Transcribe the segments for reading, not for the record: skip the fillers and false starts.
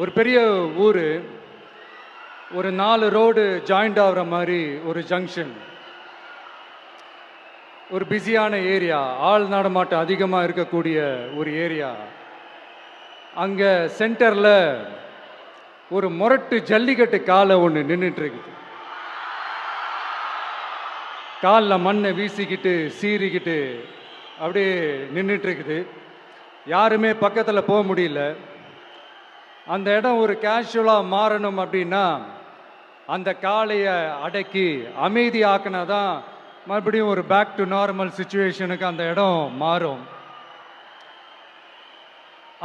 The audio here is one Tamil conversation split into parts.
ஒரு பெரிய ஊர், ஒரு 4 ரோடு ஜாயிண்ட் ஆகிற மாதிரி ஒரு ஜங்ஷன், ஒரு பிஸியான ஏரியா, ஆள் நடமாட்டம் அதிகமாக இருக்கக்கூடிய ஒரு ஏரியா. அங்கே சென்டரில் ஒரு முரட்டு ஜல்லிக்கட்டு காலை ஒன்று நின்றுட்டு இருக்குது. காலில் மண்ணை வீசிக்கிட்டு சீறிக்கிட்டு அப்படியே நின்றுட்டு இருக்குது. யாருமே பக்கத்தில் போக முடியல. அந்த இடம் ஒரு கேஷுவலாக மாறணும் அப்படின்னா அந்த காளையை அடக்கி அமைதியாக்கினா தான் மறுபடியும் ஒரு பேக் டு நார்மல் சுச்சுவேஷனுக்கு அந்த இடம் மாறும்.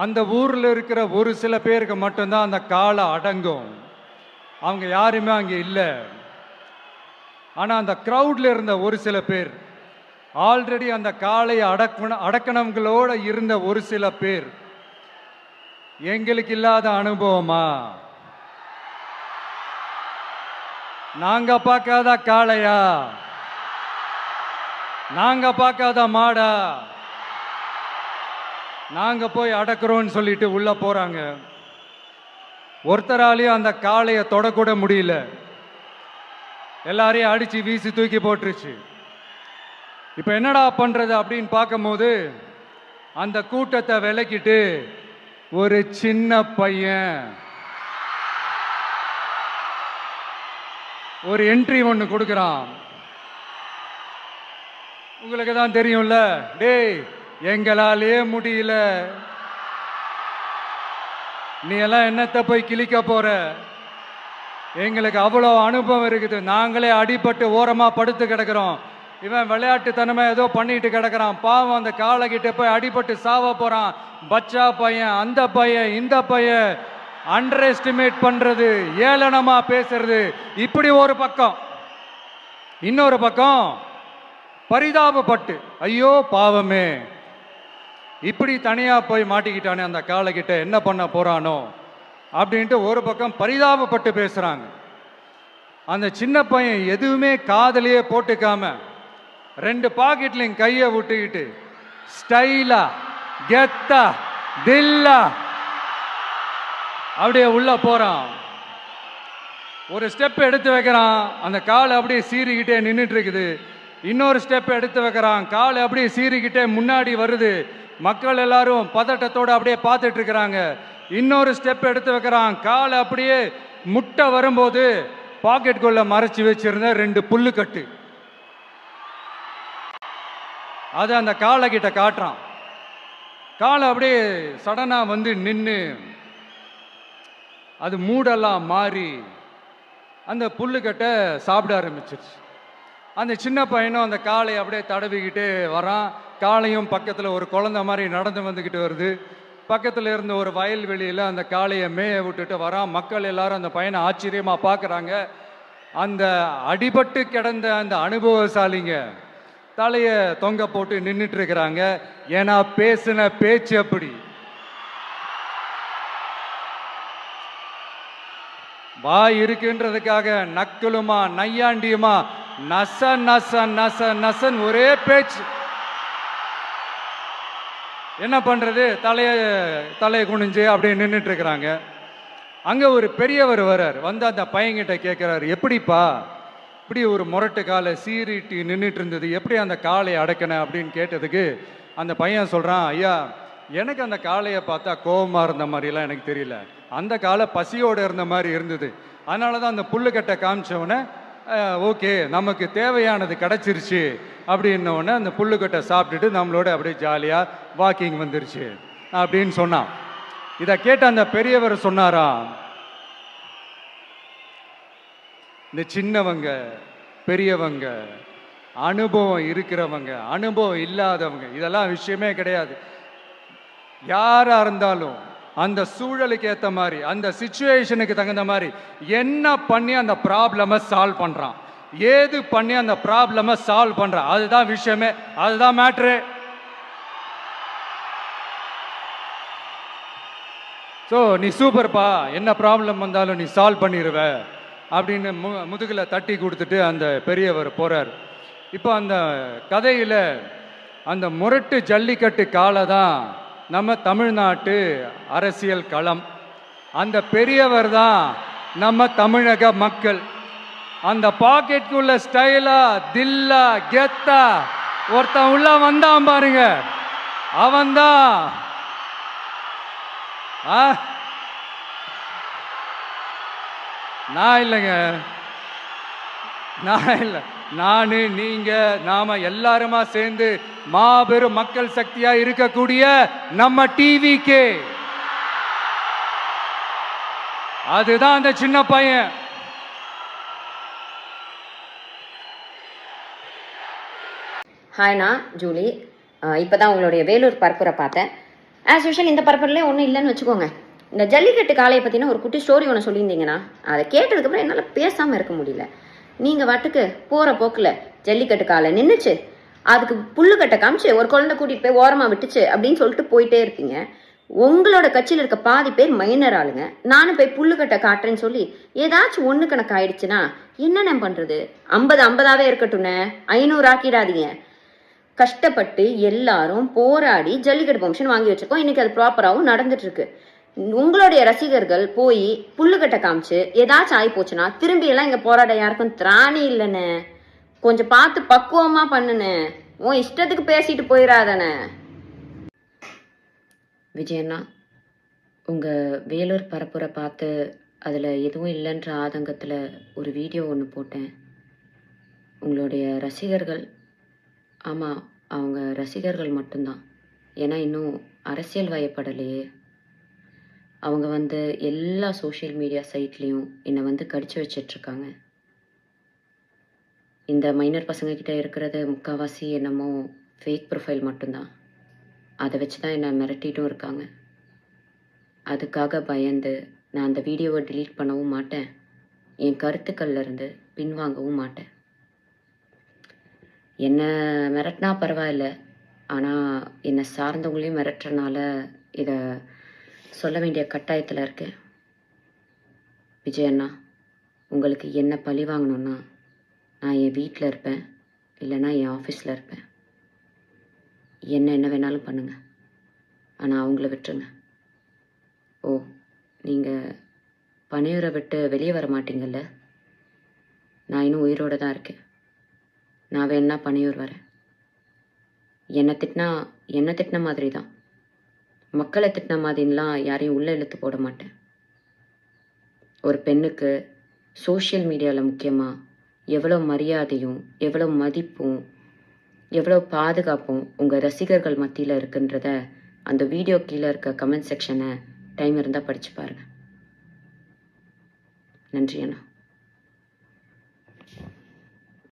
அந்த ஊரில் இருக்கிற ஒரு சில பேருக்கு மட்டும்தான் அந்த காளை அடங்கும். அவங்க யாருமே அங்கே இல்லை. ஆனால் அந்த க்ரௌடில் இருந்த ஒரு சில பேர், ஆல்ரெடி அந்த காளையை அடக்கணங்களோடு இருந்த ஒரு சில பேர், எங்களுக்கு இல்லாத அனுபவமா? நாங்க பார்க்காத காளையா? நாங்க பார்க்காத மாடா? நாங்க போய் அடக்குறோம்னு சொல்லிட்டு உள்ள போறாங்க. ஒருத்தராலையும் அந்த காளையை தொடக்கூட முடியல. எல்லாரையும் அடிச்சு வீசி தூக்கி போட்டுருச்சு. இப்ப என்னடா பண்றது அப்படின்னு பார்க்கும்போது அந்த கூட்டத்தை விலக்கிட்டு ஒரு சின்ன பையன் ஒரு என்ட்ரி ஒன்று கொடுக்குறான். உங்களுக்கு தான் தெரியும்ல, டேய் எங்களாலே முடியல, நீ எல்லாம் என்னத்தை போய் கிழிக்க போற? எங்களுக்கு அவ்வளோ அனுபவம் இருக்குது, நாங்களே அடிபட்டு ஓரமா படுத்து கிடக்கிறோம், இவன் விளையாட்டுத்தனமா ஏதோ பண்ணிட்டு கிடக்கிறான், பாவம் அந்த காளைகிட்ட போய் அடிபட்டு சாவ போறான், பச்சா பையன், அந்த பையன், இந்த பையன், அண்டர் எஸ்டிமேட் பண்றது, ஏளனமா பேசுறது, இப்படி ஒரு பக்கம். இன்னொரு பக்கம் பரிதாபப்பட்டு, ஐயோ பாவமே, இப்படி தனியா போய் மாட்டிக்கிட்டானே அந்த காளைகிட்ட, என்ன பண்ண போறானோ அப்படின்ட்டு ஒரு பக்கம் பரிதாபப்பட்டு பேசுறாங்க. அந்த சின்ன பையன் எதுவுமே காதலையே போட்டுக்காம 2 பாக்கெட்லையும் கையை விட்டுக்கிட்டு ஸ்டைலா கெத்தா தில்லா அப்படியே உள்ள போறான். ஒரு ஸ்டெப் எடுத்து வைக்கிறான், அந்த காலை அப்படியே சீறிக்கிட்டே நின்றுட்டு இருக்குது. இன்னொரு ஸ்டெப் எடுத்து வைக்கிறான், காலை அப்படியே சீறிக்கிட்டே முன்னாடி வருது. மக்கள் எல்லாரும் பதட்டத்தோடு அப்படியே பார்த்துட்டு இருக்கிறாங்க. இன்னொரு ஸ்டெப் எடுத்து வைக்கிறான், காலை அப்படியே முட்டை வரும்போது பாக்கெட்டுக்குள்ள மறைச்சு வச்சிருந்த 2 புல்லுக்கட்டு அது அந்த காளை கிட்ட காட்டுறான். காளை அப்படியே சடனா வந்து நின்று அது மூடெல்லாம் மாறி அந்த புல்லுக்கட்டை சாப்பிட ஆரம்பிச்சிருச்சு. அந்த சின்ன பையனும் அந்த காளையை அப்படியே தடவிக்கிட்டே வரான். காளையும் பக்கத்தில் ஒரு குழந்தை மாதிரி நடந்து வந்துக்கிட்டு வருது. பக்கத்தில் இருந்த ஒரு வயல்வெளியில் அந்த காளையை மேய விட்டுட்டு வரான். மக்கள் எல்லாரும் அந்த பையனை ஆச்சரியமாக பார்க்குறாங்க. அந்த அடிபட்டு கிடந்த அந்த அனுபவசாலிங்க தலையை தொங்க போட்டு நின்றுட்டு இருக்கிறாங்க. ஏன்னா பேசின பேச்சு அப்படி. வாய் இருக்குன்றதுக்காக நக்கலுமா நையாண்டியுமா நச நச நச நசன் ஒரே பேச்சு. என்ன பண்றது, தலையை குனிஞ்சு அப்படியே நின்றுட்டு இருக்கிறாங்க. அங்க ஒரு பெரியவர் வர்றார். வந்து அந்த பையன்கிட்ட கேட்கிறாரு, எப்படிப்பா இப்படி ஒரு முரட்டு காலை சீறிட்டு நின்றுட்டு இருந்தது, எப்படி அந்த காளையை அடக்கின அப்படின்னு கேட்டதுக்கு அந்த பையன் சொல்றான், ஐயா எனக்கு அந்த காளையை பார்த்தா கோபமா இருந்த மாதிரிலாம் எனக்கு தெரியல, அந்த காலை பசியோடு இருந்த மாதிரி இருந்தது, அதனால தான் அந்த புல்லுக்கட்டை காமிச்சவொடனே ஓகே நமக்கு தேவையானது கிடச்சிருச்சு அப்படின்னோடனே அந்த புல்லுக்கட்டை சாப்பிட்டுட்டு நம்மளோட அப்படியே ஜாலியாக வாக்கிங் வந்துருச்சு அப்படின்னு சொன்னான். இதை கேட்ட அந்த பெரியவர் சொன்னாராம், இந்த சின்னவங்க பெரியவங்க அனுபவம் இருக்கிறவங்க அனுபவம் இல்லாதவங்க இதெல்லாம் விஷயமே கிடையாது. யாரா இருந்தாலும் அந்த சூழலுக்கு ஏற்ற மாதிரி அந்த சிச்சுவேஷனுக்கு தகுந்த மாதிரி என்ன பண்ணி அந்த ப்ராப்ளமை சால்வ் பண்றான், ஏது பண்ணி அந்த ப்ராப்ளமை சால்வ் பண்றான், அதுதான் விஷயமே, அதுதான் மேட்ரு. ஸோ நீ சூப்பர்ப்பா, என்ன ப்ராப்ளம் வந்தாலும் நீ சால்வ் பண்ணிடுவ அப்படின்னு முதுகில் தட்டி கொடுத்துட்டு அந்த பெரியவர் போறார். இப்போ அந்த கதையில் அந்த முரட்டு ஜல்லிக்கட்டு காலை தான் நம்ம தமிழ்நாட்டு அரசியல் களம். அந்த பெரியவர் தான் நம்ம தமிழக மக்கள். அந்த பாக்கெட்டுக்குள்ள ஸ்டைலா தில்லா கெத்தா ஒருத்தன் உள்ள வந்தான் பாருங்க, அவன்தான் நான் இல்லைங்க, நான் இல்லை, நானு நீங்க நாம எல்லாருமா சேர்ந்து மாபெரும் மக்கள் சக்தியா இருக்கக்கூடிய நம்ம டிவிக்கு, அதுதான் அந்த சின்ன பையன். ஹாய்ண்ணா ஜூலி, இப்போதான் உங்களுடைய வேலூர் பரப்புரை பார்த்தேன். ஆஸ் யூஷுவல் இந்த பரப்புரையிலே ஒன்றும் இல்லைன்னு வச்சுக்கோங்க. இந்த ஜல்லிக்கட்டு காளையை பற்றின ஒரு குட்டி ஸ்டோரி ஒன்று சொல்லியிருந்தீங்கன்னா அதை கேட்டதுக்கப்புறம் என்னால் பேசாமல் இருக்க முடியல. நீங்கள் வாட்டுக்கு போகிற போக்கில் ஜல்லிக்கட்டு காளை நின்றுச்சு, அதுக்கு புல்லுக்கட்டை காமிச்சு ஒரு குழந்தை கூட்டிகிட்டு போய் ஓரமாக விட்டுச்சு அப்படின்னு சொல்லிட்டு போயிட்டே இருப்பீங்க. உங்களோட கட்சியில் இருக்க பாதி பேர் மைனர் ஆளுங்க. நானும் போய் புல்லுக்கட்டை காட்டுறேன்னு சொல்லி ஏதாச்சும் ஒன்று கணக்கு ஆயிடுச்சுன்னா என்னென்ன பண்ணுறது? 50-50ஆவே இருக்கட்டும்னே, 500 ஆக்கிடாதீங்க. கஷ்டப்பட்டு எல்லாரும் போராடி ஜல்லிக்கட்டு பெர்மிஷன் வாங்கி வச்சிருக்கோம். இன்னைக்கு அது ப்ராப்பராகவும் நடந்துட்டு இருக்கு. உங்களுடைய ரசிகர்கள் போய் புல்லுக்கட்டை காமிச்சு ஏதாச்சும் ஆகி போச்சுன்னா திரும்பி எல்லாம் இங்க போராட யாருக்கும் திராணி இல்லைன்னு. கொஞ்சம் பார்த்து பக்குவமா பண்ணுன்னு. உன் இஷ்டத்துக்கு பேசிட்டு போயிடாதானே. விஜயண்ணா, உங்க வேலூர் பரப்புரை பார்த்து அதுல எதுவும் இல்லைன்ற ஆதங்கத்துல ஒரு வீடியோ ஒன்று போட்டேன். உங்களுடைய ரசிகர்கள், ஆமாம் அவங்க ரசிகர்கள் மட்டும்தான், ஏன்னா இன்னும் அரசியல் வயப்படலையே. அவங்க எல்லா சோஷியல் மீடியா சைட்லேயும் என்னை கடிச்சு வச்சிட்ருக்காங்க. இந்த மைனர் பசங்கக்கிட்ட இருக்கிறது முக்கால்வாசி என்னமோ ஃபேக் ப்ரொஃபைல் மட்டும்தான். அதை வச்சு தான் என்னை மிரட்டிட்டும் இருக்காங்க. அதுக்காக பயந்து நான் அந்த வீடியோவை டிலீட் பண்ணவும் மாட்டேன், என் கருத்துக்கள்லேருந்து பின்வாங்கவும் மாட்டேன். என்னை மிரட்டினா பரவாயில்ல, ஆனால் என்னை சார்ந்தவங்களையும் மிரட்டுறனால இதை சொல்ல வேண்டிய கட்டாயத்தில் இருக்கேன். விஜயண்ணா, உங்களுக்கு என்ன பழி வாங்கணுன்னா நான் என் வீட்டில் இருப்பேன், இல்லைன்னா என் ஆஃபீஸில் இருப்பேன். என்ன வேணாலும் பண்ணுங்கள், ஆனால் அவங்கள விட்டுருங்க. ஓ, நீங்கள் பனையூரை விட்டு வெளியே வர மாட்டீங்கல்ல? நான் இன்னும் உயிரோடு தான் இருக்கேன். நான் வேணா பனையூர் வரேன். என்னை திட்டின மாதிரி தான், மக்களை திட்டின மாதிரிலாம் யாரையும் உள்ளே இழுத்து போட மாட்டேன். ஒரு பெண்ணுக்கு சோஷியல் மீடியாவில் முக்கியமாக எவ்வளோ மரியாதையும் எவ்வளோ மதிப்பும் எவ்வளோ பாதுகாப்பும் உங்கள் ரசிகர்கள் மத்தியில் இருக்குன்றத அந்த வீடியோ கீழே இருக்க கமெண்ட் செக்ஷனை டைம் இருந்தால் படித்து பாருங்கள். நன்றி அண்ணா.